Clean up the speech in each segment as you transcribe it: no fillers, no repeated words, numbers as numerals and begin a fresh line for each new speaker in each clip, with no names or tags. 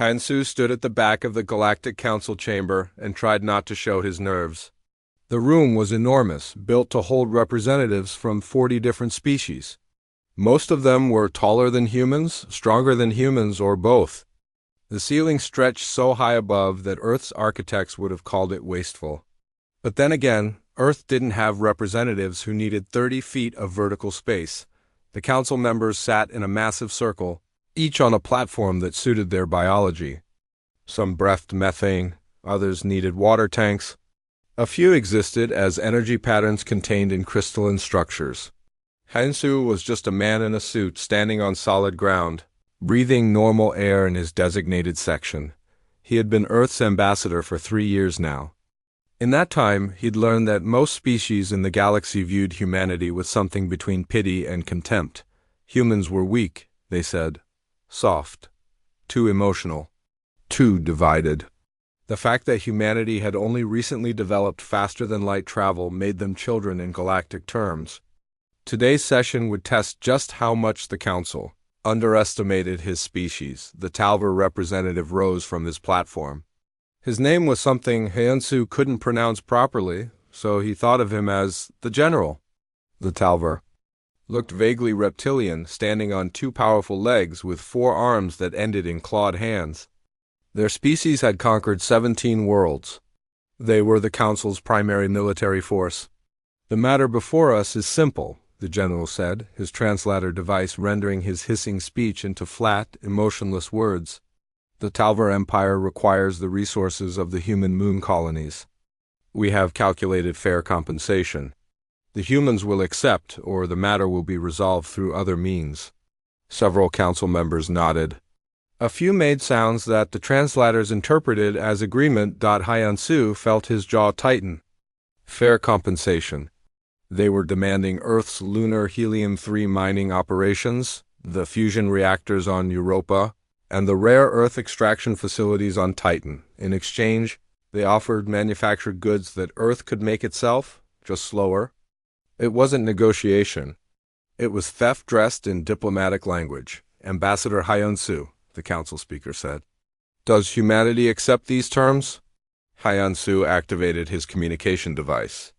Hansu stood at the back of the Galactic Council chamber and tried not to show his nerves. The room was enormous, built to hold representatives from 40 different species. Most of them were taller than humans, stronger than humans, or both. The ceiling stretched so high above that Earth's architects would have called it wasteful. But then again, Earth didn't have representatives who needed 30 feet of vertical space. The council members sat in a massive circle, each on a platform that suited their biology. Some breathed methane, others needed water tanks. A few existed as energy patterns contained in crystalline structures. Hansu was just a man in a suit standing on solid ground, breathing normal air in his designated section. He had been Earth's ambassador for 3 years now. In that time, he'd learned that most species in the galaxy viewed humanity with something between pity and contempt. Humans were weak, they said. Soft. Too emotional. Too divided. The fact that humanity had only recently developed faster-than-light travel made them children in galactic terms. Today's session would test just how much the Council underestimated his species. The Talver representative rose from his platform. His name was something Hansu couldn't pronounce properly, so he thought of him as the General. The Talver looked vaguely reptilian, standing on 2 powerful legs with 4 arms that ended in clawed hands. Their species had conquered 17 worlds. They were the Council's primary military force. "The matter before us is simple," the General said, his translator device rendering his hissing speech into flat, emotionless words. "The Talver Empire requires the resources of the human moon colonies. We have calculated fair compensation. The humans will accept, or the matter will be resolved through other means." Several council members nodded. A few made sounds that the translators interpreted as agreement. Hyansu felt his jaw tighten. Fair compensation. They were demanding Earth's lunar helium-3 mining operations, the fusion reactors on Europa, and the rare Earth extraction facilities on Titan. In exchange, they offered manufactured goods that Earth could make itself, just slower. It wasn't negotiation. It was theft dressed in diplomatic language. "Ambassador Hyansu," the council speaker said. "Does humanity accept these terms?" Hyansu activated his communication device.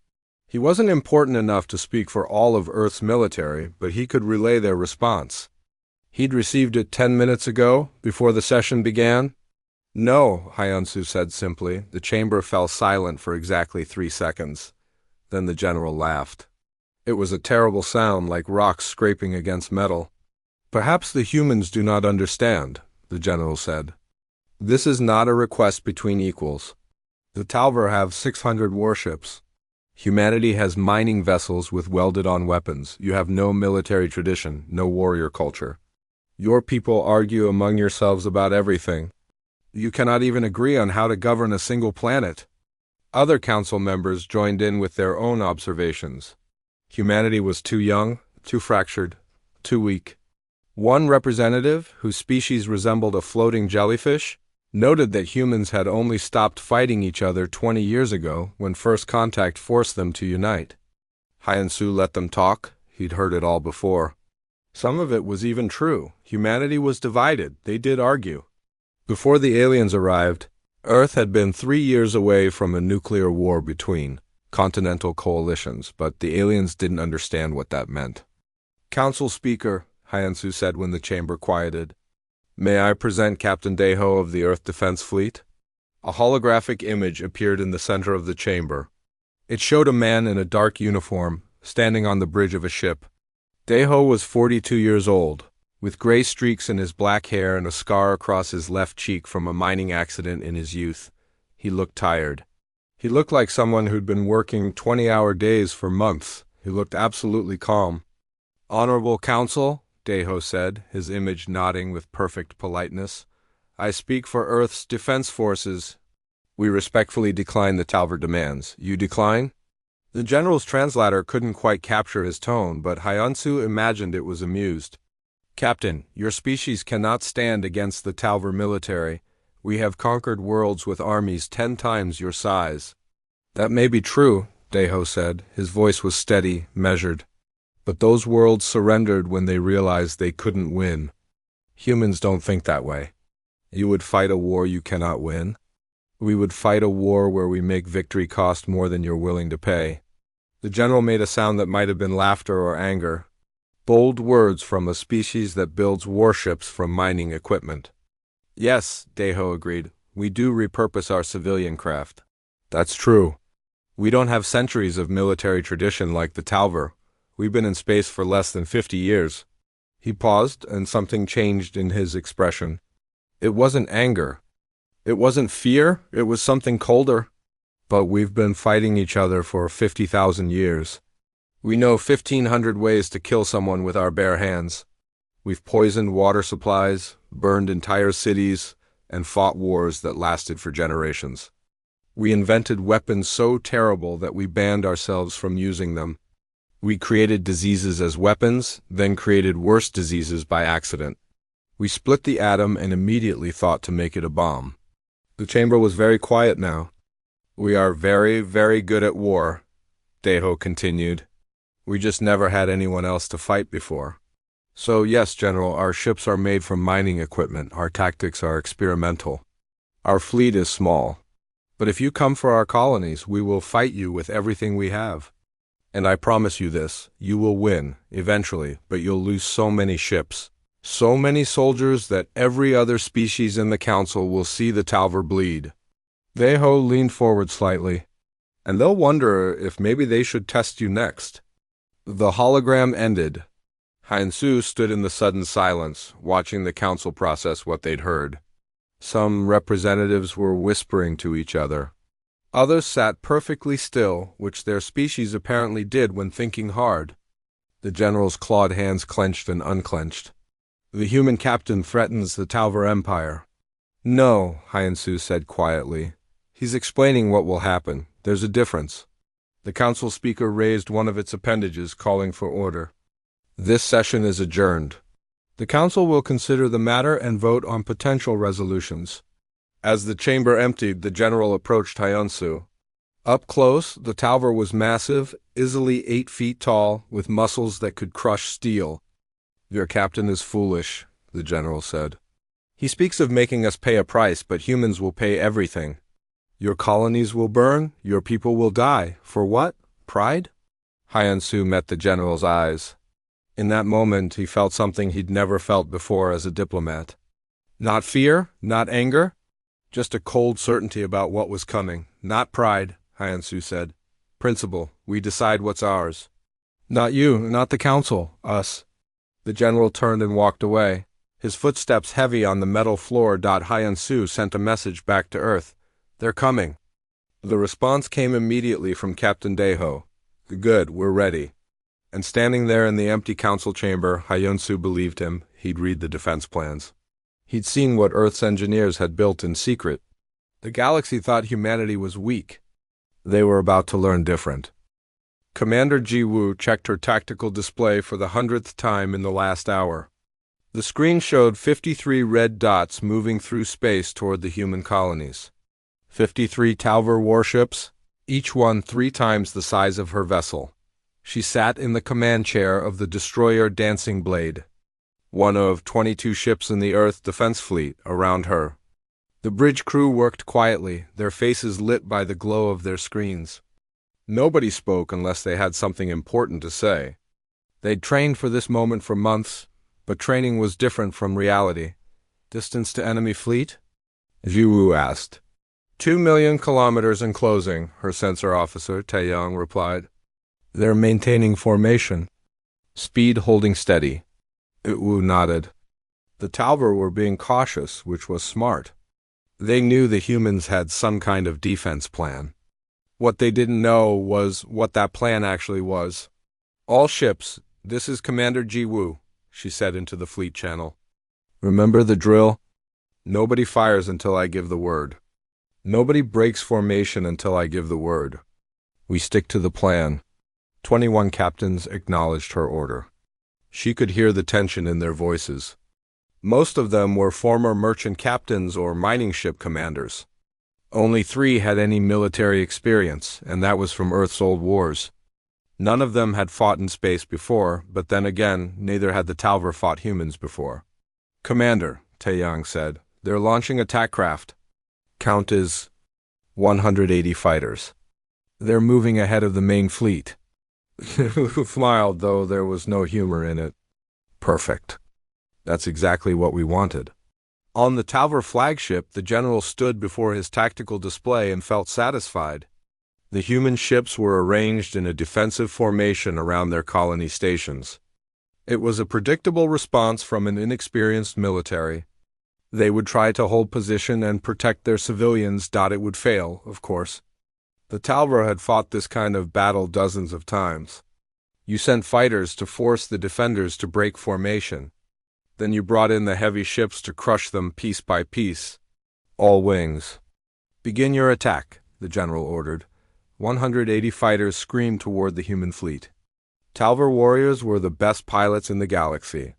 He wasn't important enough to speak for all of Earth's military, but he could relay their response. He'd received it 10 minutes ago, before the session began. "No," Hyansu said simply. The chamber fell silent for exactly 3 seconds. Then the general laughed. It was a terrible sound, like rocks scraping against metal. "Perhaps the humans do not understand," the general said. "This is not a request between equals. The Talver have 600 warships. Humanity has mining vessels with welded-on weapons. You have no military tradition, no warrior culture. Your people argue among yourselves about everything. You cannot even agree on how to govern a single planet." Other council members joined in with their own observations. Humanity was too young, too fractured, too weak. One representative, whose species resembled a floating jellyfish, noted that humans had only stopped fighting each other 20 years ago when first contact forced them to unite. Hyansu let them talk. He'd heard it all before. Some of it was even true. Humanity was divided. They did argue. Before the aliens arrived, Earth had been 3 years away from a nuclear war between continental coalitions, but the aliens didn't understand what that meant. "Council Speaker," Hyansu said when the chamber quieted, "may I present Captain Deho of the Earth Defense Fleet?" A holographic image appeared in the center of the chamber. It showed a man in a dark uniform, standing on the bridge of a ship. Deho was 42 years old, with gray streaks in his black hair and a scar across his left cheek from a mining accident in his youth. He looked tired. He looked like someone who'd been working 20-hour days for months. He looked absolutely calm. "Honorable Council," Deho said, his image nodding with perfect politeness, "I speak for Earth's defense forces. We respectfully decline the Talver demands. You decline?" The general's translator couldn't quite capture his tone, but Hyansu imagined it was amused. "Captain, your species cannot stand against the Talver military. We have conquered worlds with armies 10 times your size." "That may be true," Deho said. His voice was steady, measured. "But those worlds surrendered when they realized they couldn't win. Humans don't think that way." You would fight a war you cannot win? We would fight a war where we make victory cost more than you're willing to pay. The general made a sound that might have been laughter or anger. Bold words from a species that builds warships from mining equipment. Yes, Deho agreed. We do repurpose our civilian craft. That's true. We don't have centuries of military tradition like the Talver. We've been in space for less than 50 years. He paused, and something changed in his expression. It wasn't anger. It wasn't fear. It was something colder. But we've been fighting each other for 50,000 years. We know 1,500 ways to kill someone with our bare hands. We've poisoned water supplies, burned entire cities, and fought wars that lasted for generations. We invented weapons so terrible that we banned ourselves from using them. We created diseases as weapons, then created worse diseases by accident. We split the atom and immediately thought to make it a bomb. The chamber was very quiet now. We are very, very good at war, Deho continued. We just never had anyone else to fight before. So yes, General, our ships are made from mining equipment. Our tactics are experimental. Our fleet is small. But if you come for our colonies, we will fight you with everything we have. And I promise you this, you will win, eventually, but you'll lose so many ships. So many soldiers that every other species in the council will see the Talver bleed. Deho leaned forward slightly. And they'll wonder if maybe they should test you next. The hologram ended. Heinsu stood in the sudden silence, watching the council process what they'd heard. Some representatives were whispering to each other. Others sat perfectly still, which their species apparently did when thinking hard. The general's clawed hands clenched and unclenched. The human captain threatens the Talver Empire. No, Heinsu said quietly. He's explaining what will happen. There's a difference. The council speaker raised one of its appendages, calling for order. This session is adjourned. The council will consider the matter and vote on potential resolutions. As the chamber emptied, the general approached Heinsu. Up close, the Talver was massive, easily 8 feet tall, with muscles that could crush steel. Your captain is foolish, the general said. He speaks of making us pay a price, but humans will pay everything. Your colonies will burn, your people will die. For what? Pride? Heinsu met the general's eyes. In that moment, he felt something he'd never felt before as a diplomat. Not fear, not anger, just a cold certainty about what was coming. Not pride, Heinsu said. Principle, we decide what's ours. Not you, not the council, us. The general turned and walked away. His footsteps heavy on the metal floor. Heinsu sent a message back to Earth. They're coming. The response came immediately from Captain Deho. Good, we're ready. And standing there in the empty council chamber, Heinsu believed him. He'd read the defense plans. He'd seen what Earth's engineers had built in secret. The galaxy thought humanity was weak. They were about to learn different. Commander Ji Woo checked her tactical display for the 100th time in the last hour. The screen showed 53 red dots moving through space toward the human colonies. 53 Talver warships, each one 3 times the size of her vessel. She sat in the command chair of the destroyer Dancing Blade, one of 22 ships in the Earth Defense Fleet around her. The bridge crew worked quietly, their faces lit by the glow of their screens. Nobody spoke unless they had something important to say. They'd trained for this moment for months, but training was different from reality. Distance to enemy fleet? Ji Woo asked. 2 million kilometers in closing, her sensor officer, Taeyong, replied. They're maintaining formation. Speed holding steady. Wu nodded. The Talver were being cautious, which was smart. They knew the humans had some kind of defense plan. What they didn't know was what that plan actually was. All ships, this is Commander Ji Woo, she said into the fleet channel. Remember the drill? Nobody fires until I give the word. Nobody breaks formation until I give the word. We stick to the plan. 21 captains acknowledged her order. She could hear the tension in their voices. Most of them were former merchant captains or mining ship commanders. Only 3 had any military experience, and that was from Earth's old wars. None of them had fought in space before, but then again, neither had the Talver fought humans before. Commander, Taeyong said, They're launching attack craft. Count is 180 fighters. They're moving ahead of the main fleet. Smiled, though there was no humor in it. Perfect. That's exactly what we wanted. On the Talver flagship, the general stood before his tactical display and felt satisfied. The human ships were arranged in a defensive formation around their colony stations. It was a predictable response from an inexperienced military. They would try to hold position and protect their civilians. It would fail, of course. The Talver had fought this kind of battle dozens of times. You sent fighters to force the defenders to break formation. Then you brought in the heavy ships to crush them piece by piece. All wings. Begin your attack, the general ordered. 180 fighters screamed toward the human fleet. Talver warriors were the best pilots in the galaxy.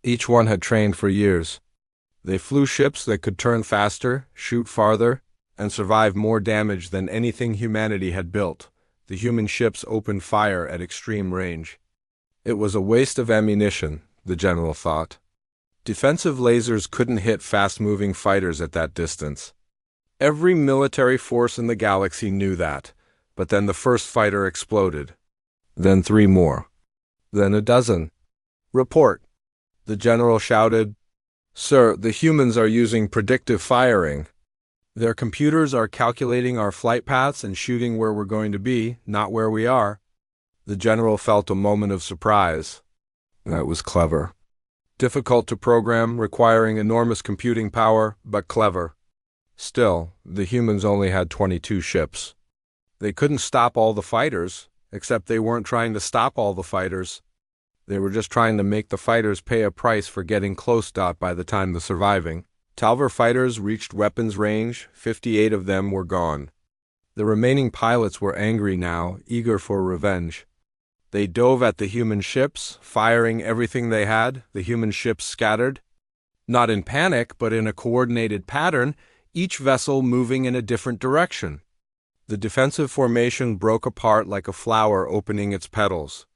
Each one had trained for years. They flew ships that could turn faster, shoot farther, and survive more damage than anything humanity had built. The human ships opened fire at extreme range. It was a waste of ammunition, the general thought. Defensive lasers couldn't hit fast-moving fighters at that distance. Every military force in the galaxy knew that, but then the first fighter exploded. Then 3 more. Then a dozen. Report. The general shouted. Sir, the humans are using predictive firing. Their computers are calculating our flight paths and shooting where we're going to be, not where we are. The general felt a moment of surprise. That was clever. Difficult to program, requiring enormous computing power, but clever. Still, the humans only had 22 ships. They couldn't stop all the fighters, except they weren't trying to stop all the fighters. They were just trying to make the fighters pay a price for getting close. By the time the surviving Talver fighters reached weapons range, 58 of them were gone. The remaining pilots were angry now, eager for revenge. They dove at the human ships, firing everything they had. The human ships scattered. Not in panic, but in a coordinated pattern, each vessel moving in a different direction. The defensive formation broke apart like a flower opening its petals.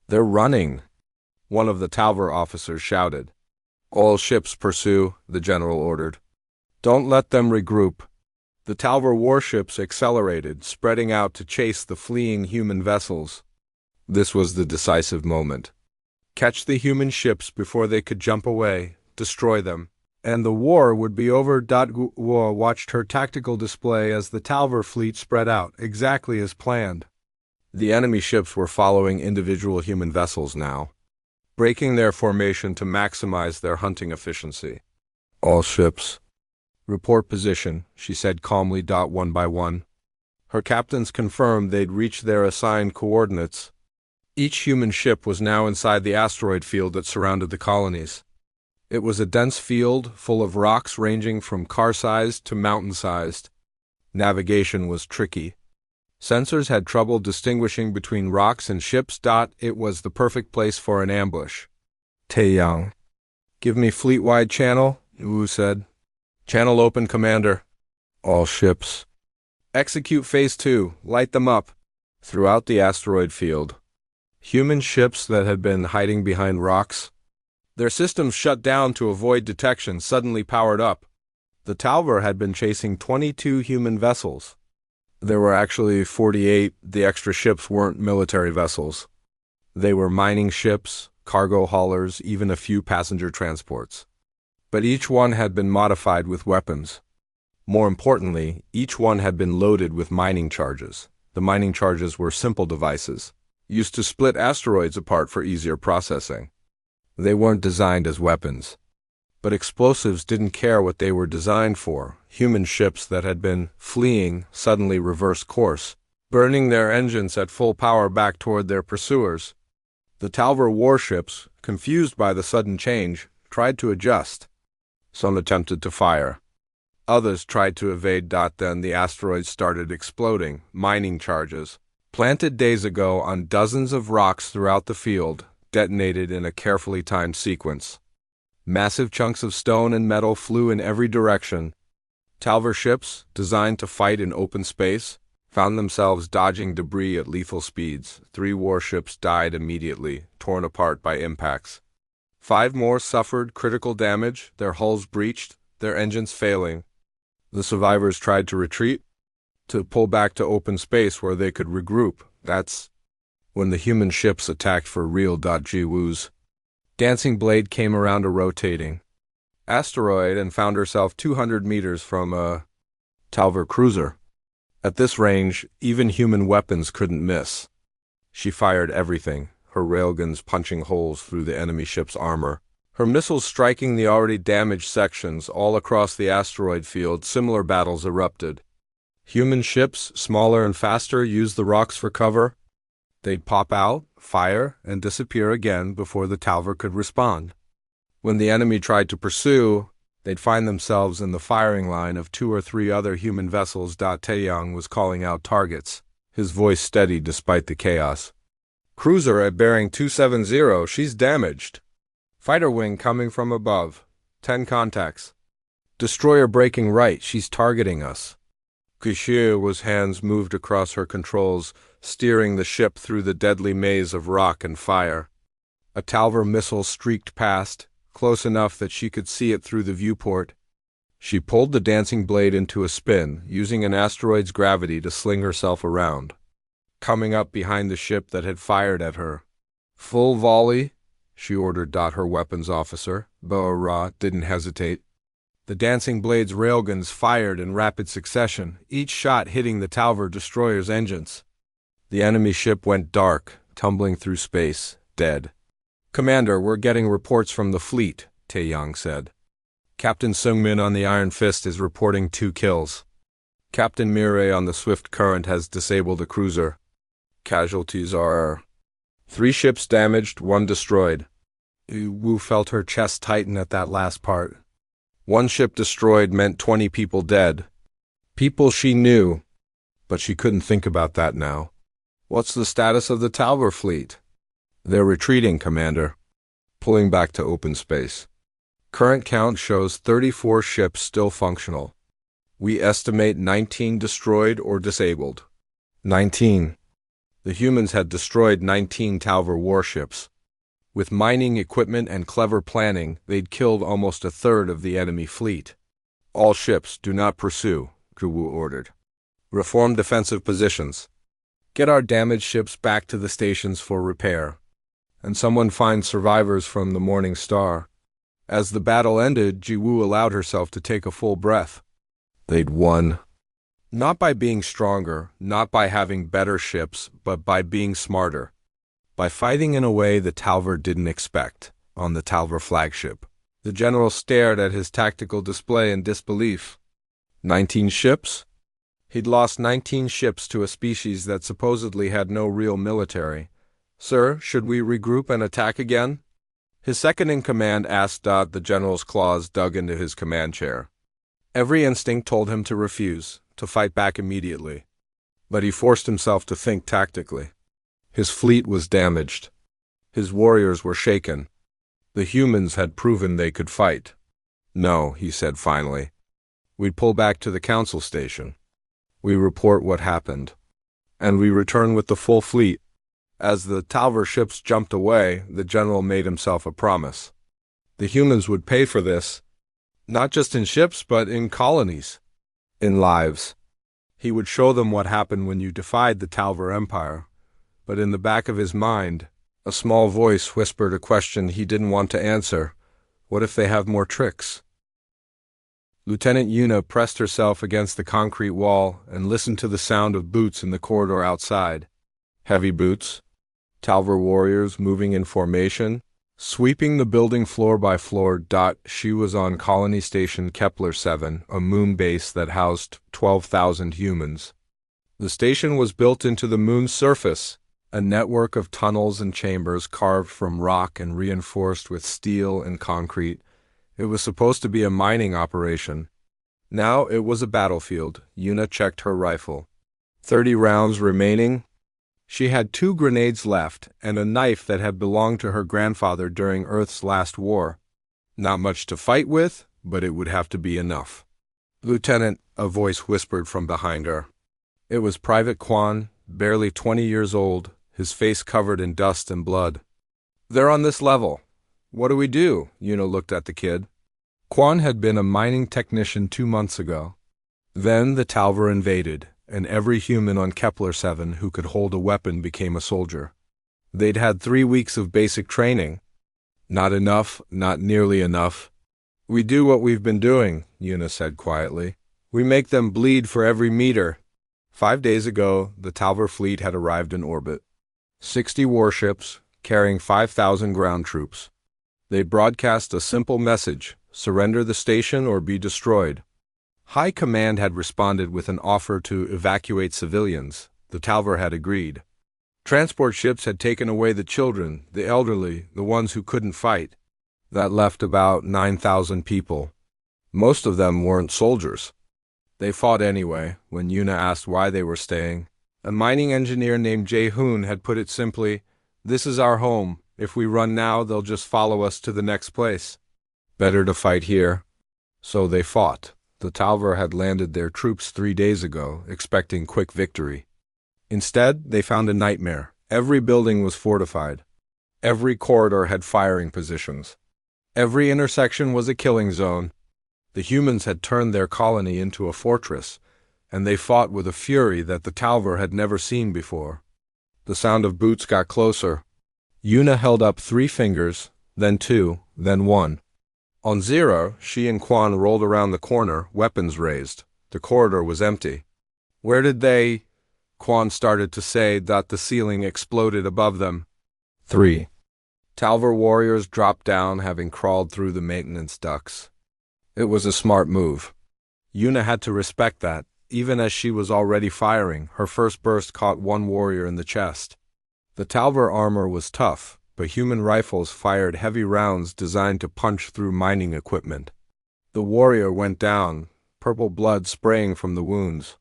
They're running, one of the Talver officers shouted. All ships pursue, the general ordered. Don't let them regroup. The Talver warships accelerated, spreading out to chase the fleeing human vessels. This was the decisive moment. Catch the human ships before they could jump away, destroy them, and the war would be over. War watched her tactical display as the Talver fleet spread out, exactly as planned. The enemy ships were following individual human vessels now, breaking their formation to maximize their hunting efficiency. All ships. Report position, she said calmly. One by one. Her captains confirmed they'd reached their assigned coordinates. Each human ship was now inside the asteroid field that surrounded the colonies. It was a dense field full of rocks ranging from car-sized to mountain-sized. Navigation was tricky. Sensors had trouble distinguishing between rocks and ships. It was the perfect place for an ambush. Taeyang. Give me fleet-wide channel, Wu said. Channel open, Commander. All ships. Execute Phase 2. Light them up. Throughout the asteroid field, human ships that had been hiding behind rocks, their systems shut down to avoid detection, suddenly powered up. The Talver had been chasing 22 human vessels. There were actually 48. The extra ships weren't military vessels. They were mining ships, cargo haulers, even a few passenger transports. But each one had been modified with weapons. More importantly, each one had been loaded with mining charges. The mining charges were simple devices, used to split asteroids apart for easier processing. They weren't designed as weapons. But explosives didn't care what they were designed for. Human ships that had been fleeing suddenly reversed course, burning their engines at full power back toward their pursuers. The Talver warships, confused by the sudden change, tried to adjust. Some attempted to fire. Others tried to evade. Then the asteroids started exploding. Mining charges, planted days ago on dozens of rocks throughout the field, detonated in a carefully timed sequence. Massive chunks of stone and metal flew in every direction. Talver ships, designed to fight in open space, found themselves dodging debris at lethal speeds. 3 warships died immediately, torn apart by impacts. 5 more suffered critical damage, their hulls breached, their engines failing. The survivors tried to retreat, to pull back to open space where they could regroup. That's when the human ships attacked for real. Jiwoo's dancing blade came around a rotating asteroid and found herself 200 meters from a Talver cruiser. At this range, even human weapons couldn't miss. She fired everything, her railguns punching holes through the enemy ship's armor, her missiles striking the already damaged sections all across the asteroid field. Similar battles erupted. Human ships, smaller and faster, used the rocks for cover. They'd pop out, fire, and disappear again before the Talver could respond. When the enemy tried to pursue, they'd find themselves in the firing line of 2 or 3 other human vessels. Taeyang was calling out targets, his voice steady despite the chaos. Cruiser at bearing 270, she's damaged. Fighter wing coming from above. 10 contacts. Destroyer breaking right, she's targeting us. Kishiu's hands moved across her controls, steering the ship through the deadly maze of rock and fire. A Talver missile streaked past, close enough that she could see it through the viewport. She pulled the dancing blade into a spin, using an asteroid's gravity to sling herself around, coming up behind the ship that had fired at her. Full volley, she ordered. Her weapons officer, Bo-Ra, didn't hesitate. The dancing blade's railguns fired in rapid succession, each shot hitting the Talver destroyer's engines. The enemy ship went dark, tumbling through space, dead. "Commander, we're getting reports from the fleet," Taeyang said. "Captain Sungmin on the Iron Fist is reporting 2 kills. Captain Mireille on the Swift Current has disabled a cruiser. Casualties are 3 ships damaged, 1 destroyed." Wu felt her chest tighten at that last part. 1 ship destroyed meant 20 people dead. People she knew, but she couldn't think about that now. "What's the status of the Talver fleet?" "They're retreating, Commander. Pulling back to open space. Current count shows 34 ships still functional. We estimate 19 destroyed or disabled." 19. The humans had destroyed 19 Talver warships. With mining equipment and clever planning, they'd killed almost a third of the enemy fleet. "All ships, do not pursue," Wu ordered. "Reform defensive positions. Get our damaged ships back to the stations for repair. And someone find survivors from the Morning Star." As the battle ended, Jiwoo allowed herself to take a full breath. They'd won. Not by being stronger, not by having better ships, but by being smarter. By fighting in a way the Talver didn't expect, on the Talver flagship. The general stared at his tactical display in disbelief. 19 ships? He'd lost 19 ships to a species that supposedly had no real military. "Sir, should we regroup and attack again?" His second-in-command asked. The general's claws dug into his command chair. Every instinct told him to refuse, to fight back immediately. But he forced himself to think tactically. His fleet was damaged. His warriors were shaken. The humans had proven they could fight. "No," he said finally. "We'd pull back to the council station. We report what happened. And we return with the full fleet." As the Talver ships jumped away, the general made himself a promise. The humans would pay for this, not just in ships, but in colonies, in lives. He would show them what happened when you defied the Talver Empire. But in the back of his mind, a small voice whispered a question he didn't want to answer. What if they have more tricks? Lieutenant Yuna pressed herself against the concrete wall and listened to the sound of boots in the corridor outside. Heavy boots. Talver warriors moving in formation, sweeping the building floor by floor. She was on Colony Station Kepler 7, a moon base that housed 12,000 humans. The station was built into the moon's surface, a network of tunnels and chambers carved from rock and reinforced with steel and concrete. It was supposed to be a mining operation. Now it was a battlefield. Yuna checked her rifle. 30 rounds remaining. She had 2 grenades left and a knife that had belonged to her grandfather during Earth's last war. Not much to fight with, but it would have to be enough. "Lieutenant," a voice whispered from behind her. It was Private Quan, barely 20 years old, his face covered in dust and blood. "They're on this level. What do we do?" Yuna looked at the kid. Quan had been a mining technician 2 months ago. Then the Talver invaded, and every human on Kepler-7 who could hold a weapon became a soldier. They'd had 3 weeks of basic training. Not enough, not nearly enough. We do what we've been doing, Una said quietly. We make them bleed for every meter. 5 days ago, the Talver fleet had arrived in orbit. 60 warships, carrying 5,000 ground troops. They broadcast a simple message: surrender the station or be destroyed. High Command had responded with an offer to evacuate civilians. The Talver had agreed. Transport ships had taken away the children, the elderly, the ones who couldn't fight. That left about 9,000 people. Most of them weren't soldiers. They fought anyway. When Una asked why they were staying, a mining engineer named Jae-hoon had put it simply: "This is our home. If we run now, they'll just follow us to the next place. Better to fight here." So they fought. The Talver had landed their troops 3 days ago, expecting quick victory. Instead, they found a nightmare. Every building was fortified. Every corridor had firing positions. Every intersection was a killing zone. The humans had turned their colony into a fortress, and they fought with a fury that the Talver had never seen before. The sound of boots got closer. Una held up 3 fingers, then 2, then 1. On 0, she and Quan rolled around the corner, weapons raised. The corridor was empty. Where did they... Quan started to say that the ceiling exploded above them. 3. Talver warriors dropped down, having crawled through the maintenance ducts. It was a smart move. Una had to respect that. Even as she was already firing, her first burst caught one warrior in the chest. The Talver armor was tough, but human rifles fired heavy rounds designed to punch through mining equipment. The warrior went down, purple blood spraying from the wounds.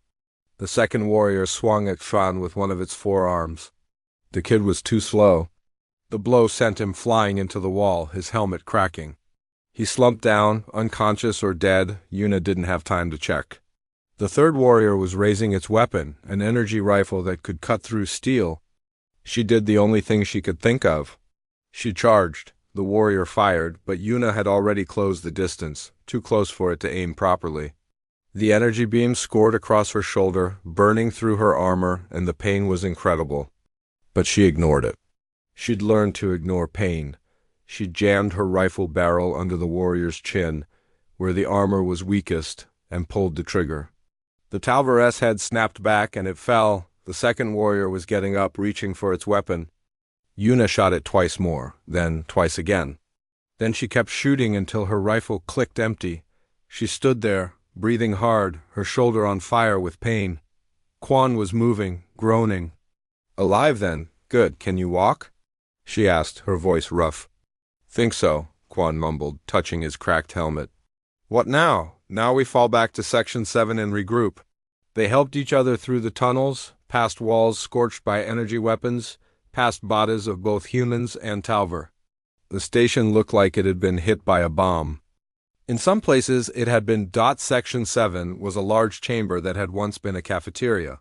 The second warrior swung at Fan with one of its forearms. The kid was too slow. The blow sent him flying into the wall, his helmet cracking. He slumped down, unconscious or dead. Una didn't have time to check. The third warrior was raising its weapon, an energy rifle that could cut through steel. She did the only thing she could think of. She charged. The warrior fired, but Una had already closed the distance, too close for it to aim properly. The energy beam scored across her shoulder, burning through her armor, and the pain was incredible. But she ignored it. She'd learned to ignore pain. She jammed her rifle barrel under the warrior's chin, where the armor was weakest, and pulled the trigger. The Talver-S head snapped back, and it fell. The second warrior was getting up, reaching for its weapon. Una shot it twice more, then twice again. Then she kept shooting until her rifle clicked empty. She stood there, breathing hard, her shoulder on fire with pain. Quan was moving, groaning. "Alive then? Good. Can you walk?" she asked, her voice rough. "Think so," Quan mumbled, touching his cracked helmet. "What now? Now we fall back to Section 7 and regroup." They helped each other through the tunnels, past walls scorched by energy weapons, past bodies of both humans and Talver. The station looked like it had been hit by a bomb. In some places it had been. Section 7 was a large chamber that had once been a cafeteria.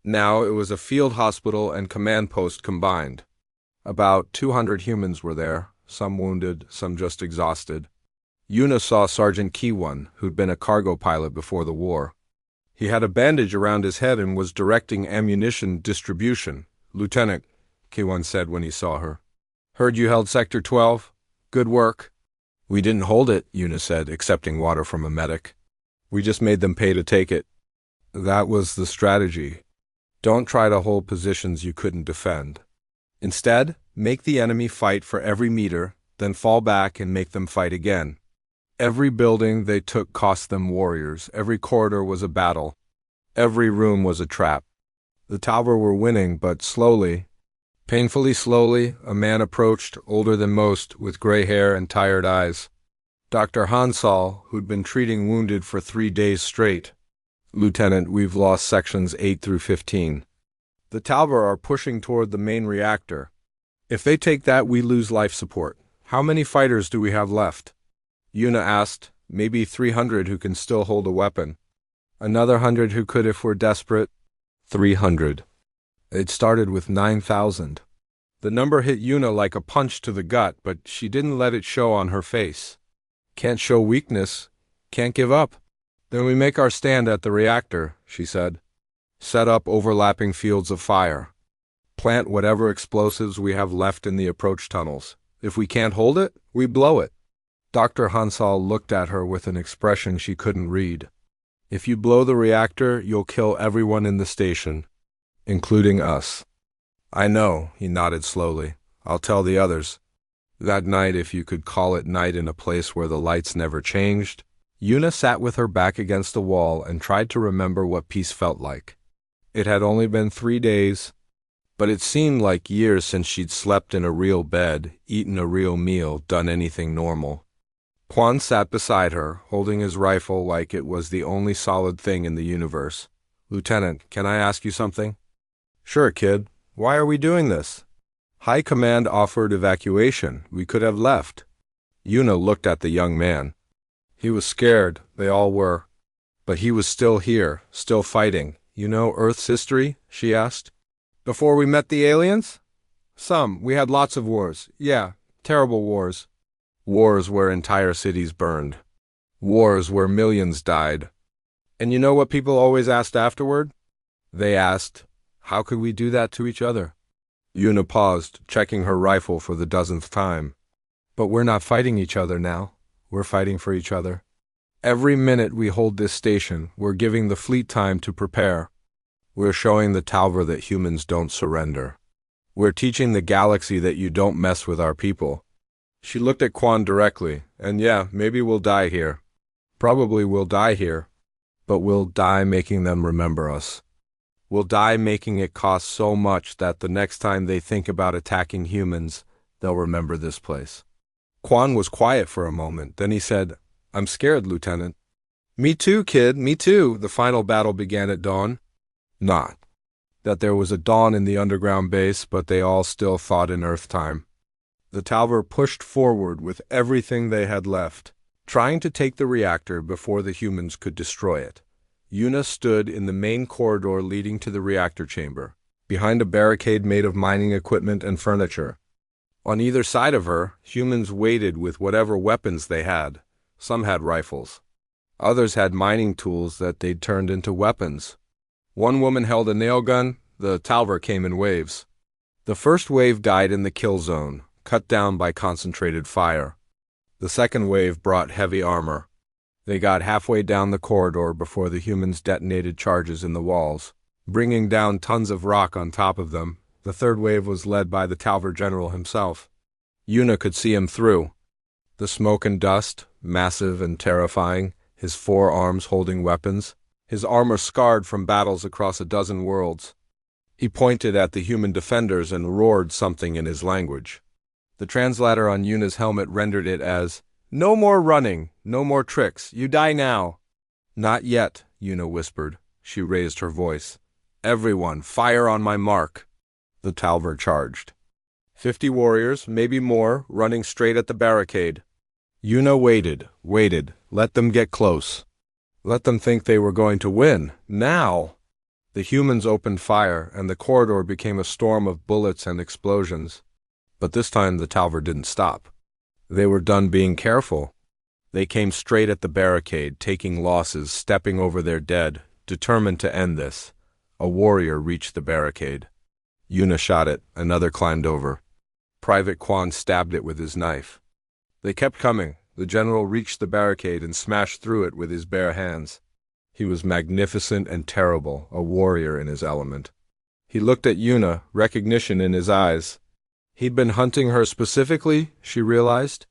Now it was a field hospital and command post combined. About 200 humans were there, some wounded, some just exhausted. Una saw Sergeant Kiwon, who'd been a cargo pilot before the war. He had a bandage around his head and was directing ammunition distribution. "Lieutenant," Kiwon said when he saw her. "Heard you held Sector 12? Good work." "We didn't hold it," Una said, accepting water from a medic. "We just made them pay to take it." That was the strategy. Don't try to hold positions you couldn't defend. Instead, make the enemy fight for every meter, then fall back and make them fight again. Every building they took cost them warriors. Every corridor was a battle. Every room was a trap. The Talver were winning, but slowly, painfully slowly, a man approached, older than most, with gray hair and tired eyes. Dr. Hansal, who'd been treating wounded for 3 days straight. "Lieutenant, we've lost sections 8 through 15. The Talver are pushing toward the main reactor. If they take that, we lose life support. How many fighters do we have left?" Una asked. "Maybe 300 who can still hold a weapon. Another 100 who could if we're desperate." 300. It started with 9,000. The number hit Una like a punch to the gut, but she didn't let it show on her face. Can't show weakness. Can't give up. Then we make our stand at the reactor, she said. Set up overlapping fields of fire. Plant whatever explosives we have left in the approach tunnels. If we can't hold it, we blow it. Dr. Hansal looked at her with an expression she couldn't read. If you blow the reactor, you'll kill everyone in the station, including us. I know, he nodded slowly. I'll tell the others. That night, if you could call it night in a place where the lights never changed, Yuna sat with her back against the wall and tried to remember what peace felt like. It had only been 3 days, but it seemed like years since she'd slept in a real bed, eaten a real meal, done anything normal. Quan sat beside her, holding his rifle like it was the only solid thing in the universe. Lieutenant, can I ask you something? Sure, kid. Why are we doing this? High Command offered evacuation. We could have left. Yuna looked at the young man. He was scared. They all were. But he was still here, still fighting. You know Earth's history? She asked. Before we met the aliens? Some. We had lots of wars. Yeah, terrible wars. Wars where entire cities burned. Wars where millions died. And you know what people always asked afterward? They asked, how could we do that to each other? Yuna paused, checking her rifle for the dozenth time. But we're not fighting each other now. We're fighting for each other. Every minute we hold this station, we're giving the fleet time to prepare. We're showing the Talver that humans don't surrender. We're teaching the galaxy that you don't mess with our people. She looked at Quan directly, and yeah, maybe we'll die here. Probably we'll die here. But we'll die making them remember us. We'll die making it cost so much that the next time they think about attacking humans, they'll remember this place. Quan was quiet for a moment, then he said, I'm scared, Lieutenant. Me too, kid, me too. The final battle began at dawn. Not that there was a dawn in the underground base, but they all still thought in Earth time. The Talver pushed forward with everything they had left, trying to take the reactor before the humans could destroy it. Yuna stood in the main corridor leading to the reactor chamber, behind a barricade made of mining equipment and furniture. On either side of her, humans waited with whatever weapons they had. Some had rifles. Others had mining tools that they'd turned into weapons. One woman held a nail gun. The Talver came in waves. The first wave died in the kill zone, cut down by concentrated fire. The second wave brought heavy armor. They got halfway down the corridor before the humans detonated charges in the walls, bringing down tons of rock on top of them. The third wave was led by the Talver general himself. Yuna could see him through. The smoke and dust, massive and terrifying, his 4 arms holding weapons, his armor scarred from battles across a dozen worlds. He pointed at the human defenders and roared something in his language. The translator on Yuna's helmet rendered it as, "No more running, no more tricks, you die now." "Not yet," Yuna whispered. She raised her voice. "Everyone, fire on my mark." The Talver charged. 50 warriors, maybe more, running straight at the barricade. Yuna waited, let them get close. Let them think they were going to win. Now! The humans opened fire, and the corridor became a storm of bullets and explosions. But this time the Talver didn't stop. They were done being careful. They came straight at the barricade, taking losses, stepping over their dead, determined to end this. A warrior reached the barricade. Yuna shot it, another climbed over. Private Quan stabbed it with his knife. They kept coming. The general reached the barricade and smashed through it with his bare hands. He was magnificent and terrible, a warrior in his element. He looked at Yuna, recognition in his eyes. He'd been hunting her specifically, she realized.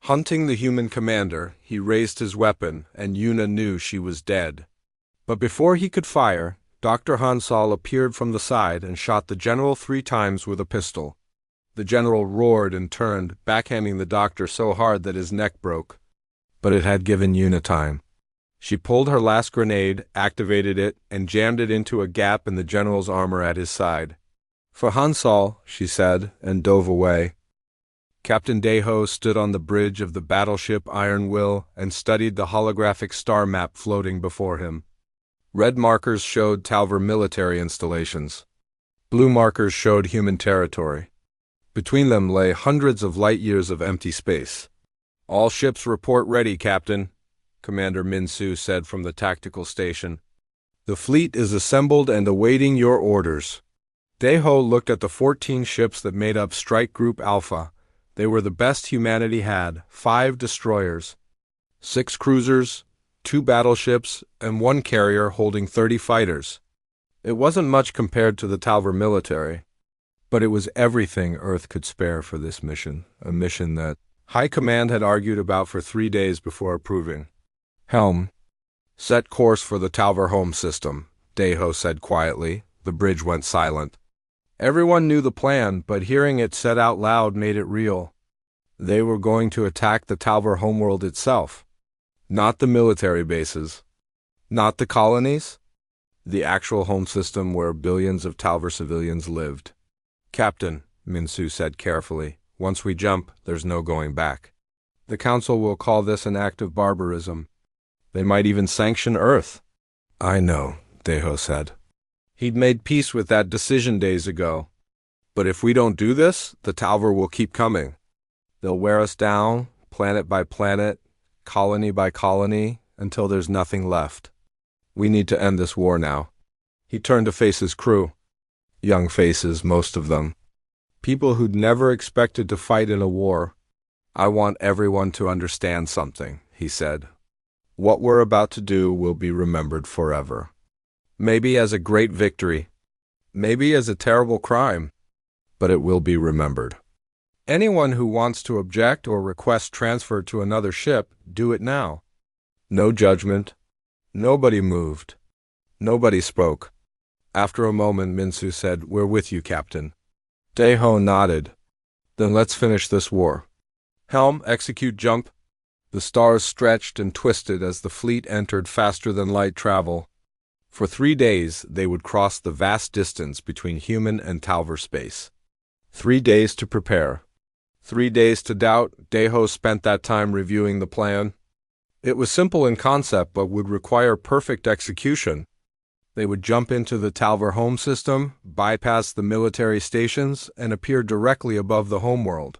Hunting the human commander, he raised his weapon, and Yuna knew she was dead. But before he could fire, Dr. Hansal appeared from the side and shot the general 3 times with a pistol. The general roared and turned, backhanding the doctor so hard that his neck broke. But it had given Yuna time. She pulled her last grenade, activated it, and jammed it into a gap in the general's armor at his side. "For Hansal," she said, and dove away. Captain Deho stood on the bridge of the battleship Iron Will and studied the holographic star map floating before him. Red markers showed Talver military installations. Blue markers showed human territory. Between them lay hundreds of light years of empty space. All ships report ready, Captain, Commander Min-Su said from the tactical station. The fleet is assembled and awaiting your orders. Daeho looked at the 14 ships that made up Strike Group Alpha. They were the best humanity had: 5 destroyers, 6 cruisers, 2 battleships, and 1 carrier holding 30 fighters. It wasn't much compared to the Talver military, but it was everything Earth could spare for this mission, a mission that High Command had argued about for 3 days before approving. Helm, set course for the Talver home system, Daeho said quietly. The bridge went silent. Everyone knew the plan, but hearing it said out loud made it real. They were going to attack the Talver homeworld itself. Not the military bases. Not the colonies. The actual home system where billions of Talver civilians lived. Captain, Min-Su said carefully, once we jump, there's no going back. The Council will call this an act of barbarism. They might even sanction Earth. I know, Daeho said. He'd made peace with that decision days ago. But if we don't do this, the Talver will keep coming. They'll wear us down, planet by planet, colony by colony, until there's nothing left. We need to end this war now. He turned to face his crew. Young faces, most of them. People who'd never expected to fight in a war. I want everyone to understand something, he said. What we're about to do will be remembered forever. Maybe as a great victory. Maybe as a terrible crime. But it will be remembered. Anyone who wants to object or request transfer to another ship, do it now. No judgment. Nobody moved. Nobody spoke. After a moment, Min-Su said, "We're with you, Captain." Daeho nodded. Then let's finish this war. Helm, execute jump. The stars stretched and twisted as the fleet entered faster-than-light travel. For 3 days, they would cross the vast distance between human and Talver space. 3 days to prepare. 3 days to doubt. Daeho spent that time reviewing the plan. It was simple in concept, but would require perfect execution. They would jump into the Talver home system, bypass the military stations, and appear directly above the homeworld.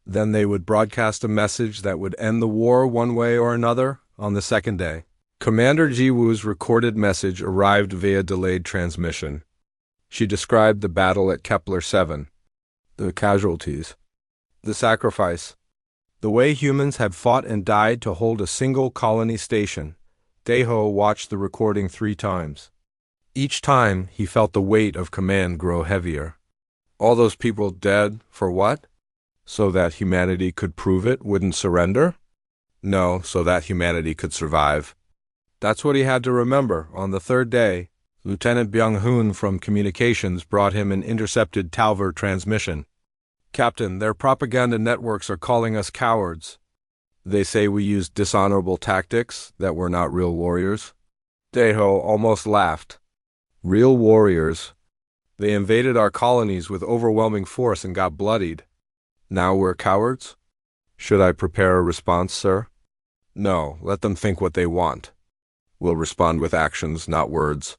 Then they would broadcast a message that would end the war one way or another on the second day. Commander Jiwoo's recorded message arrived via delayed transmission. She described the battle at Kepler 7, the casualties, the sacrifice, the way humans had fought and died to hold a single colony station. Daeho watched the recording 3 times. Each time, he felt the weight of command grow heavier. All those people dead, for what? So that humanity could prove it wouldn't surrender? No, so that humanity could survive. That's what he had to remember. On the 3rd day, Lieutenant Byung-hoon from Communications brought him an intercepted Talver transmission. Captain, their propaganda networks are calling us cowards. They say we used dishonorable tactics, that we're not real warriors. Daeho almost laughed. Real warriors. They invaded our colonies with overwhelming force and got bloodied. Now we're cowards? Should I prepare a response, sir? No, let them think what they want. We'll respond with actions, not words.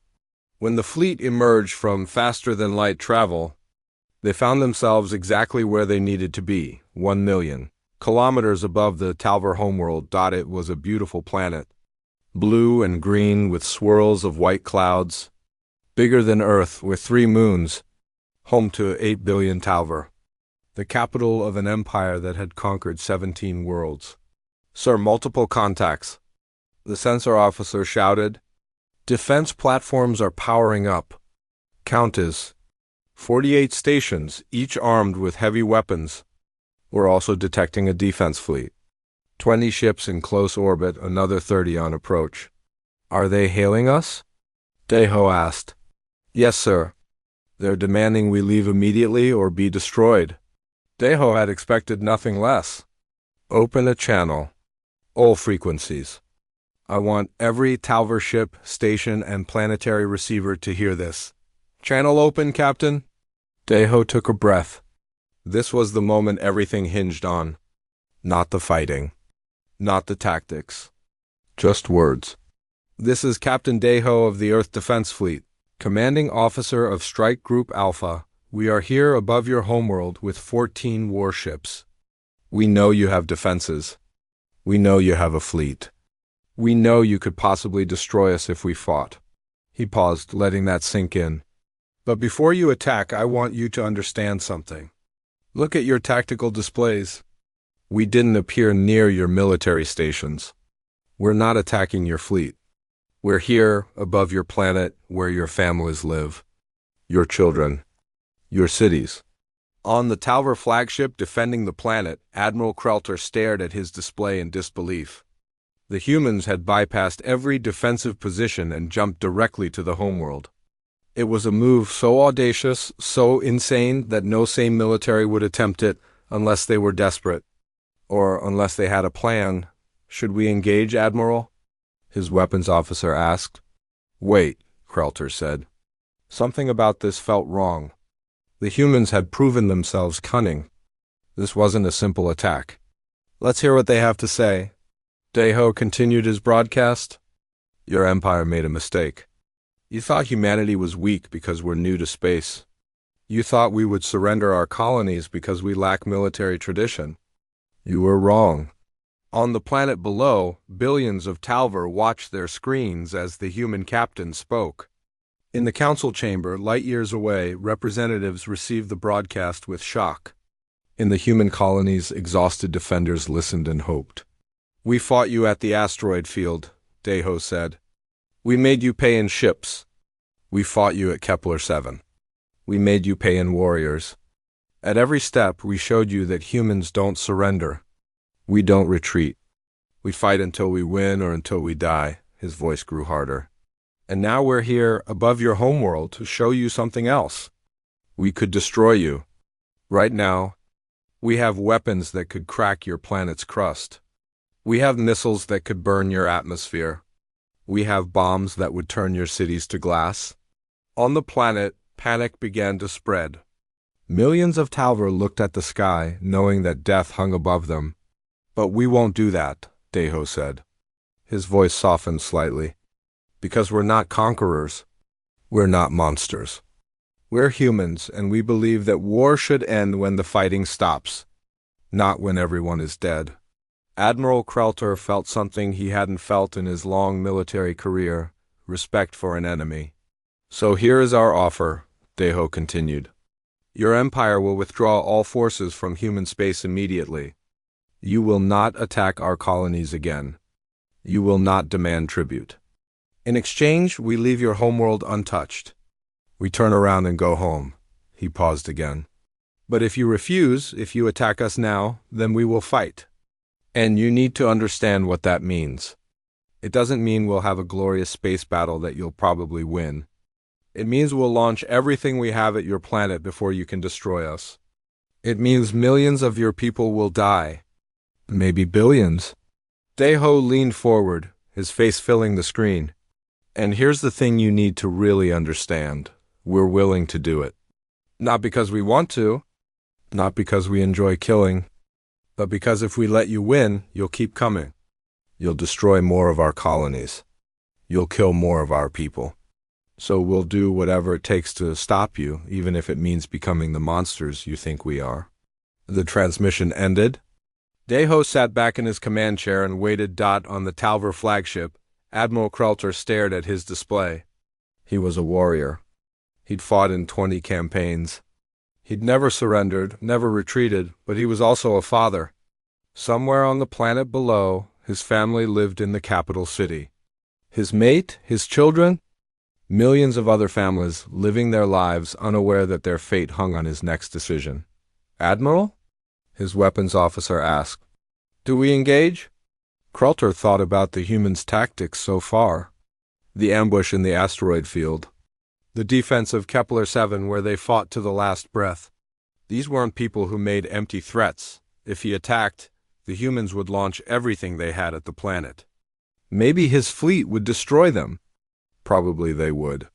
When the fleet emerged from faster-than-light travel, they found themselves exactly where they needed to be, 1 million kilometers above the Talver homeworld. It was a beautiful planet, blue and green with swirls of white clouds, bigger than Earth with 3 moons, home to 8 billion Talver, the capital of an empire that had conquered 17 worlds. Sir, multiple contacts. The sensor officer shouted. Defense platforms are powering up. Count is 48 stations, each armed with heavy weapons. We're also detecting a defense fleet. 20 ships in close orbit, another 30 on approach. Are they hailing us? Daeho asked. Yes, sir. They're demanding we leave immediately or be destroyed. Daeho had expected nothing less. Open a channel. All frequencies. I want every Talver ship, station, and planetary receiver to hear this. Channel open, Captain. Daeho took a breath. This was the moment everything hinged on. Not the fighting. Not the tactics. Just words. This is Captain Daeho of the Earth Defense Fleet, Commanding Officer of Strike Group Alpha. We are here above your homeworld with 14 warships. We know you have defenses. We know you have a fleet. We know you could possibly destroy us if we fought." He paused, letting that sink in. "But before you attack, I want you to understand something. Look at your tactical displays. We didn't appear near your military stations. We're not attacking your fleet. We're here, above your planet, where your families live. Your children. Your cities." On the Talver flagship defending the planet, Admiral Krelter stared at his display in disbelief. The humans had bypassed every defensive position and jumped directly to the homeworld. It was a move so audacious, so insane, that no sane military would attempt it unless they were desperate. Or unless they had a plan. "Should we engage, Admiral?" his weapons officer asked. "Wait," Krelter said. Something about this felt wrong. The humans had proven themselves cunning. This wasn't a simple attack. "Let's hear what they have to say." Deho continued his broadcast. "Your empire made a mistake. You thought humanity was weak because we're new to space. You thought we would surrender our colonies because we lack military tradition. You were wrong." On the planet below, billions of Talver watched their screens as the human captain spoke. In the council chamber, light years away, representatives received the broadcast with shock. In the human colonies, exhausted defenders listened and hoped. "We fought you at the asteroid field," Deho said. "We made you pay in ships. We fought you at Kepler-7. We made you pay in warriors. At every step, we showed you that humans don't surrender. We don't retreat. We fight until we win or until we die." His voice grew harder. "And now we're here, above your homeworld, to show you something else. We could destroy you. Right now, we have weapons that could crack your planet's crust. We have missiles that could burn your atmosphere. We have bombs that would turn your cities to glass." On the planet, panic began to spread. Millions of Talver looked at the sky, knowing that death hung above them. "But we won't do that," Deho said. His voice softened slightly. "Because we're not conquerors. We're not monsters. We're humans, and we believe that war should end when the fighting stops, not when everyone is dead." Admiral Krelter felt something he hadn't felt in his long military career: respect for an enemy. "So here is our offer," Deho continued. "Your empire will withdraw all forces from human space immediately. You will not attack our colonies again. You will not demand tribute. In exchange, we leave your homeworld untouched. We turn around and go home." He paused again. "But if you refuse, if you attack us now, then we will fight. And you need to understand what that means. It doesn't mean we'll have a glorious space battle that you'll probably win. It means we'll launch everything we have at your planet before you can destroy us. It means millions of your people will die. Maybe billions." Deho leaned forward, his face filling the screen. "And here's the thing you need to really understand. We're willing to do it. Not because we want to, not because we enjoy killing, but because if we let you win, you'll keep coming. You'll destroy more of our colonies. You'll kill more of our people. So we'll do whatever it takes to stop you, even if it means becoming the monsters you think we are." The transmission ended. Deho sat back in his command chair and waited. On the Talver flagship, Admiral Krelter stared at his display. He was a warrior. He'd fought in 20 campaigns. He'd never surrendered, never retreated, but he was also a father. Somewhere on the planet below, his family lived in the capital city. His mate, his children, millions of other families living their lives unaware that their fate hung on his next decision. "Admiral?" his weapons officer asked. "Do we engage?" Krelter thought about the humans' tactics so far. The ambush in the asteroid field. The defense of Kepler-7 where they fought to the last breath. These weren't people who made empty threats. If he attacked, the humans would launch everything they had at the planet. Maybe his fleet would destroy them. Probably they would.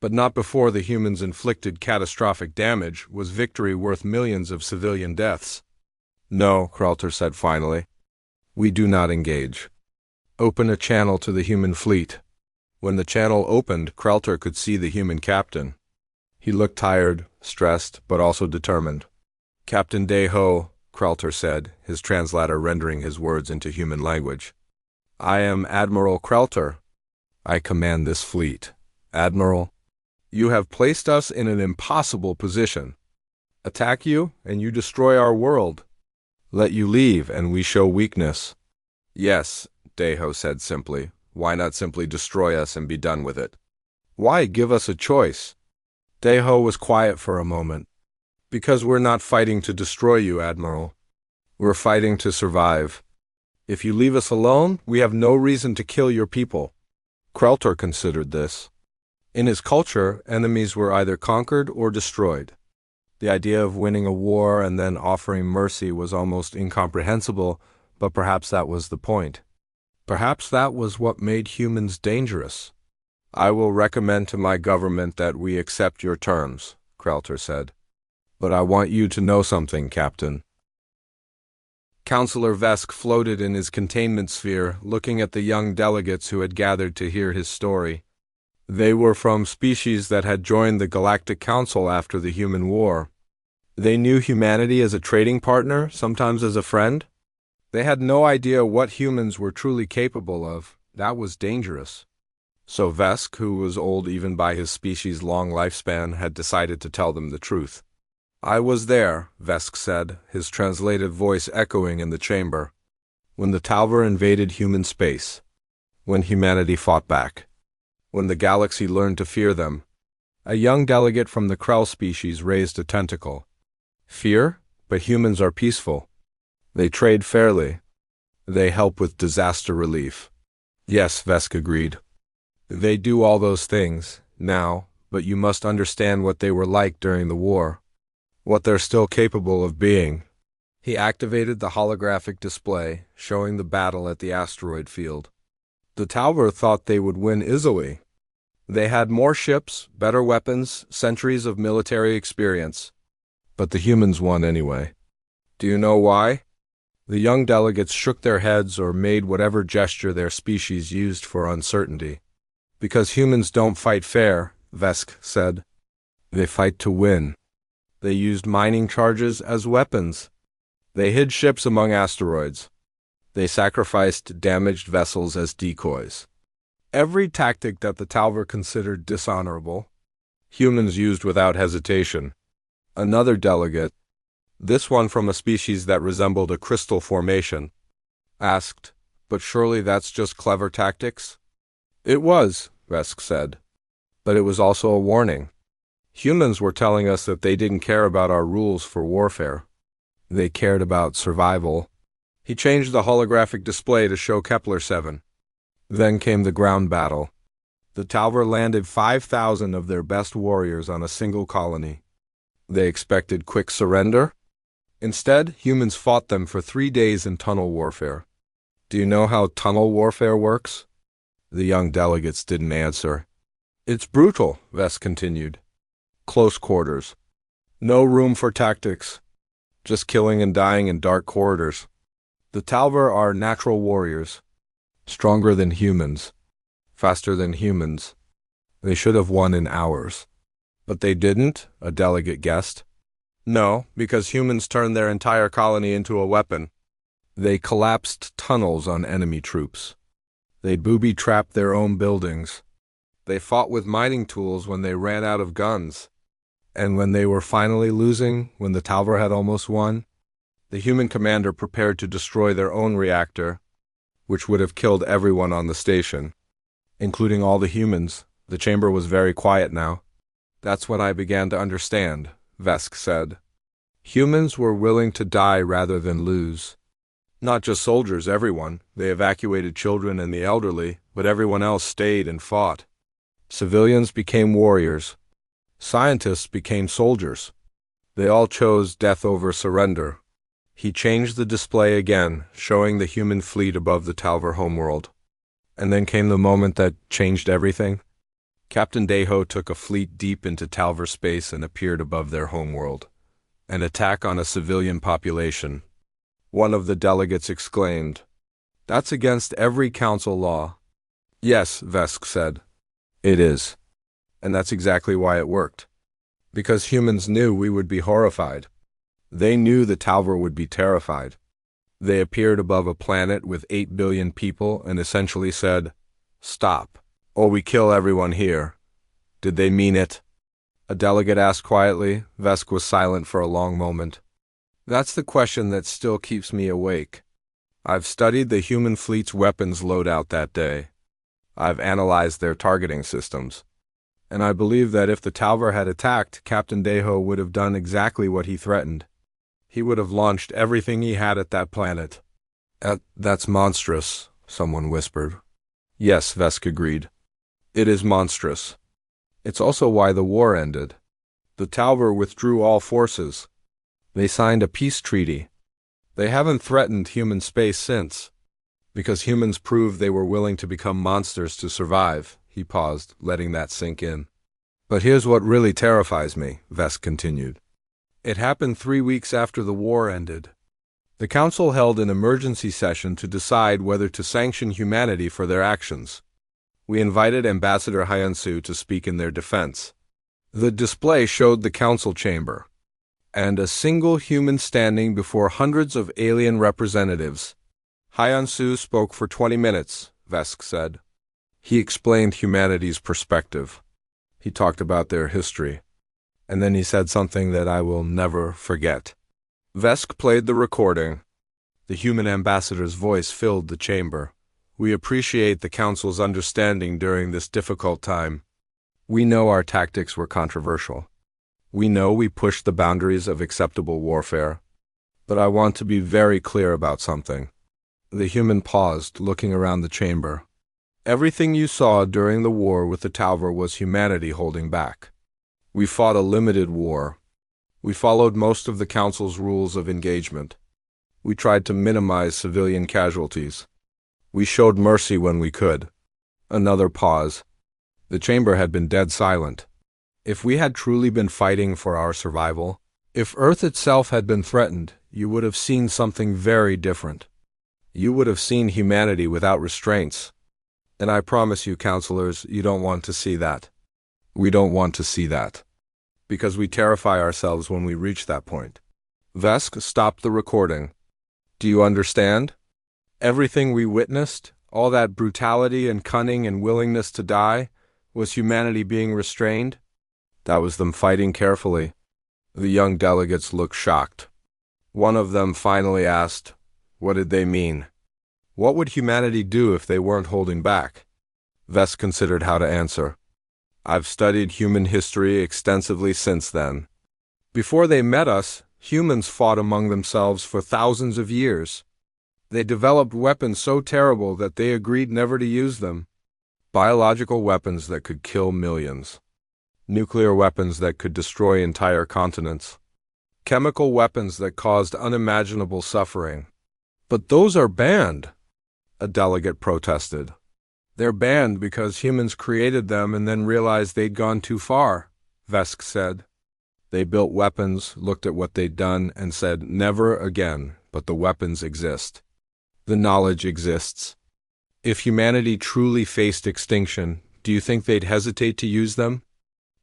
But not before the humans inflicted catastrophic damage. Was victory worth millions of civilian deaths? "No," Krelter said finally. "We do not engage. Open a channel to the human fleet." When the channel opened, Krelter could see the human captain. He looked tired, stressed, but also determined. "Captain Deho," Krelter said, his translator rendering his words into human language. I am Admiral Krelter. I command this fleet. Admiral, you have placed us in an impossible position. Attack you, and you destroy our world. Let you leave, and we show weakness. Yes, Deho said simply. Why not simply destroy us and be done with it? Why give us a choice? Deho was quiet for a moment. Because we're not fighting to destroy you, Admiral. We're fighting to survive. If you leave us alone, we have no reason to kill your people. Krelter considered this. In his culture, enemies were either conquered or destroyed. The idea of winning a war and then offering mercy was almost incomprehensible, but perhaps that was the point. Perhaps that was what made humans dangerous. I will recommend to my government that we accept your terms, Krelter said. But I want you to know something, Captain. Counselor Vesk floated in his containment sphere, looking at the young delegates who had gathered to hear his story. They were from species that had joined the Galactic Council after the human war. They knew humanity as a trading partner, sometimes as a friend. They had no idea what humans were truly capable of. That was dangerous. So Vesk, who was old even by his species' long lifespan, had decided to tell them the truth. I was there, Vesk said, his translated voice echoing in the chamber, when the Talver invaded human space, when humanity fought back, when the galaxy learned to fear them. A young delegate from the Krell species raised a tentacle. Fear? But humans are peaceful. They trade fairly. They help with disaster relief. Yes, Vesk agreed. They do all those things, now, but you must understand what they were like during the war. What they're still capable of being. He activated the holographic display, showing the battle at the asteroid field. The Talver thought they would win easily. They had more ships, better weapons, centuries of military experience. But the humans won anyway. Do you know why? The young delegates shook their heads or made whatever gesture their species used for uncertainty. Because humans don't fight fair, Vesk said. They fight to win. They used mining charges as weapons. They hid ships among asteroids. They sacrificed damaged vessels as decoys. Every tactic that the Talver considered dishonorable, humans used without hesitation. Another delegate, this one from a species that resembled a crystal formation, asked, but surely that's just clever tactics? It was, Vesk said. But it was also a warning. Humans were telling us that they didn't care about our rules for warfare. They cared about survival. He changed the holographic display to show Kepler 7. Then came the ground battle. The Talver landed 5,000 of their best warriors on a single colony. They expected quick surrender. Instead, humans fought them for 3 days in tunnel warfare. Do you know how tunnel warfare works? The young delegates didn't answer. It's brutal, Vesk continued. Close quarters. No room for tactics. Just killing and dying in dark corridors. The Talver are natural warriors. Stronger than humans. Faster than humans. They should have won in hours. But they didn't, a delegate guessed. No, because humans turned their entire colony into a weapon. They collapsed tunnels on enemy troops. They booby-trapped their own buildings. They fought with mining tools when they ran out of guns. And when they were finally losing, when the Talver had almost won, the human commander prepared to destroy their own reactor, which would have killed everyone on the station, including all the humans. The chamber was very quiet now. That's when I began to understand, Vesk said. Humans were willing to die rather than lose. Not just soldiers, everyone. They evacuated children and the elderly, but everyone else stayed and fought. Civilians became warriors. Scientists became soldiers. They all chose death over surrender. He changed the display again, showing the human fleet above the Talver homeworld. And then came the moment that changed everything. Captain Deho took a fleet deep into Talver space and appeared above their homeworld. An attack on a civilian population. One of the delegates exclaimed, "That's against every council law." Yes, Vesk said. It is. And that's exactly why it worked. Because humans knew we would be horrified. They knew the Talver would be terrified. They appeared above a planet with 8 billion people and essentially said, "Stop, or we kill everyone here." Did they mean it? A delegate asked quietly. Vesk was silent for a long moment. That's the question that still keeps me awake. I've studied the human fleet's weapons loadout that day. I've analyzed their targeting systems. And I believe that if the Talver had attacked, Captain Deho would have done exactly what he threatened. He would have launched everything he had at that planet. That's monstrous, someone whispered. Yes, Vesk agreed. It is monstrous. It's also why the war ended. The Talver withdrew all forces. They signed a peace treaty. They haven't threatened human space since, because humans proved they were willing to become monsters to survive. He paused, letting that sink in. But here's what really terrifies me, Vesk continued. It happened 3 weeks after the war ended. The Council held an emergency session to decide whether to sanction humanity for their actions. We invited Ambassador Hyunsu to speak in their defense. The display showed the Council chamber, and a single human standing before hundreds of alien representatives. Hyunsu spoke for 20 minutes, Vesk said. He explained humanity's perspective. He talked about their history. And then he said something that I will never forget. Vesk played the recording. The human ambassador's voice filled the chamber. We appreciate the Council's understanding during this difficult time. We know our tactics were controversial. We know we pushed the boundaries of acceptable warfare. But I want to be very clear about something. The human paused, looking around the chamber. Everything you saw during the war with the Talver was humanity holding back. We fought a limited war. We followed most of the Council's rules of engagement. We tried to minimize civilian casualties. We showed mercy when we could. Another pause. The chamber had been dead silent. If we had truly been fighting for our survival, if Earth itself had been threatened, you would have seen something very different. You would have seen humanity without restraints. And I promise you, counselors, you don't want to see that. We don't want to see that. Because we terrify ourselves when we reach that point. Vesk stopped the recording. Do you understand? Everything we witnessed, all that brutality and cunning and willingness to die, was humanity being restrained? That was them fighting carefully. The young delegates looked shocked. One of them finally asked, what did they mean? What would humanity do if they weren't holding back? Vesk considered how to answer. I've studied human history extensively since then. Before they met us, humans fought among themselves for thousands of years. They developed weapons so terrible that they agreed never to use them. Biological weapons that could kill millions. Nuclear weapons that could destroy entire continents. Chemical weapons that caused unimaginable suffering. But those are banned, a delegate protested. They're banned because humans created them and then realized they'd gone too far, Vesk said. They built weapons, looked at what they'd done, and said, never again, but the weapons exist. The knowledge exists. If humanity truly faced extinction, do you think they'd hesitate to use them?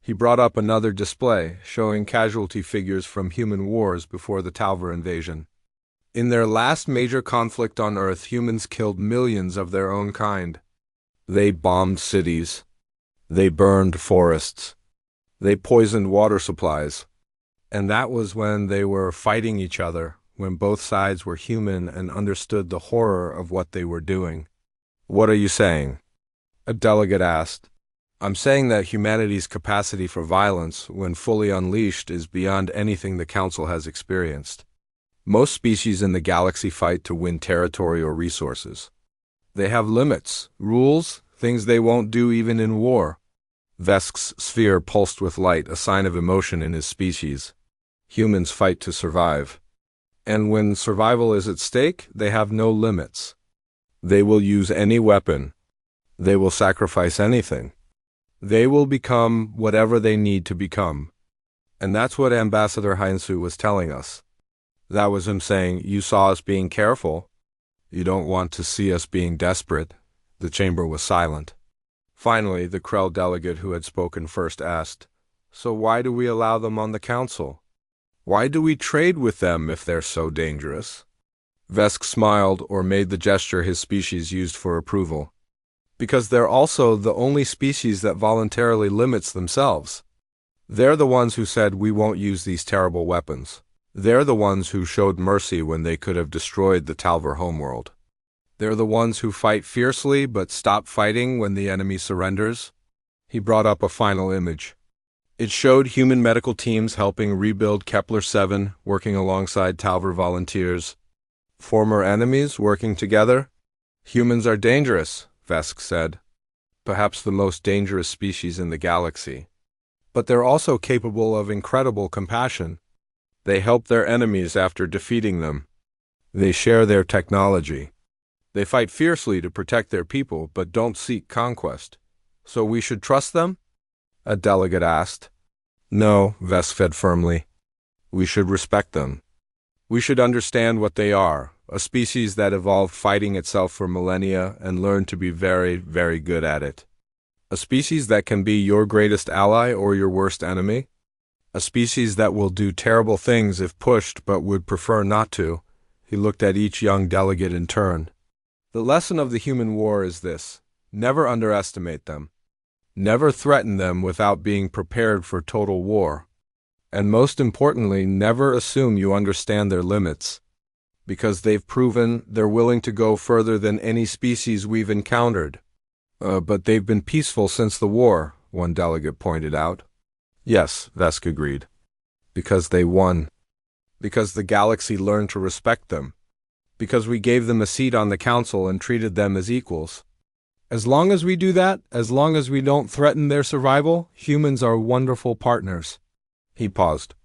He brought up another display, showing casualty figures from human wars before the Talver invasion. In their last major conflict on Earth, humans killed millions of their own kind. They bombed cities. They burned forests. They poisoned water supplies. And that was when they were fighting each other, when both sides were human and understood the horror of what they were doing. What are you saying? A delegate asked. I'm saying that humanity's capacity for violence, when fully unleashed, is beyond anything the Council has experienced. Most species in the galaxy fight to win territory or resources. They have limits, rules, things they won't do even in war. Vesk's sphere pulsed with light, a sign of emotion in his species. Humans fight to survive. And when survival is at stake, they have no limits. They will use any weapon. They will sacrifice anything. They will become whatever they need to become. And that's what Ambassador Heinsu was telling us. That was him saying, you saw us being careful. You don't want to see us being desperate. The chamber was silent. Finally, the Krell delegate who had spoken first asked, so why do we allow them on the Council? Why do we trade with them if they're so dangerous? Vesk smiled or made the gesture his species used for approval. Because they're also the only species that voluntarily limits themselves. They're the ones who said we won't use these terrible weapons. They're the ones who showed mercy when they could have destroyed the Talver homeworld. They're the ones who fight fiercely but stop fighting when the enemy surrenders. He brought up a final image. It showed human medical teams helping rebuild Kepler-7, working alongside Talver volunteers. Former enemies working together. Humans are dangerous, Vesk said. Perhaps the most dangerous species in the galaxy. But they're also capable of incredible compassion. They help their enemies after defeating them. They share their technology. They fight fiercely to protect their people but don't seek conquest. So we should trust them? A delegate asked. No, Vesk said firmly. We should respect them. We should understand what they are, a species that evolved fighting itself for millennia and learned to be very, very good at it. A species that can be your greatest ally or your worst enemy. A species that will do terrible things if pushed but would prefer not to. He looked at each young delegate in turn. The lesson of the human war is this: never underestimate them. Never threaten them without being prepared for total war. And most importantly, never assume you understand their limits. Because they've proven they're willing to go further than any species we've encountered. But they've been peaceful since the war, one delegate pointed out. Yes, Vesk agreed. Because they won. Because the galaxy learned to respect them. Because we gave them a seat on the council and treated them as equals. As long as we do that, as long as we don't threaten their survival, humans are wonderful partners. He paused.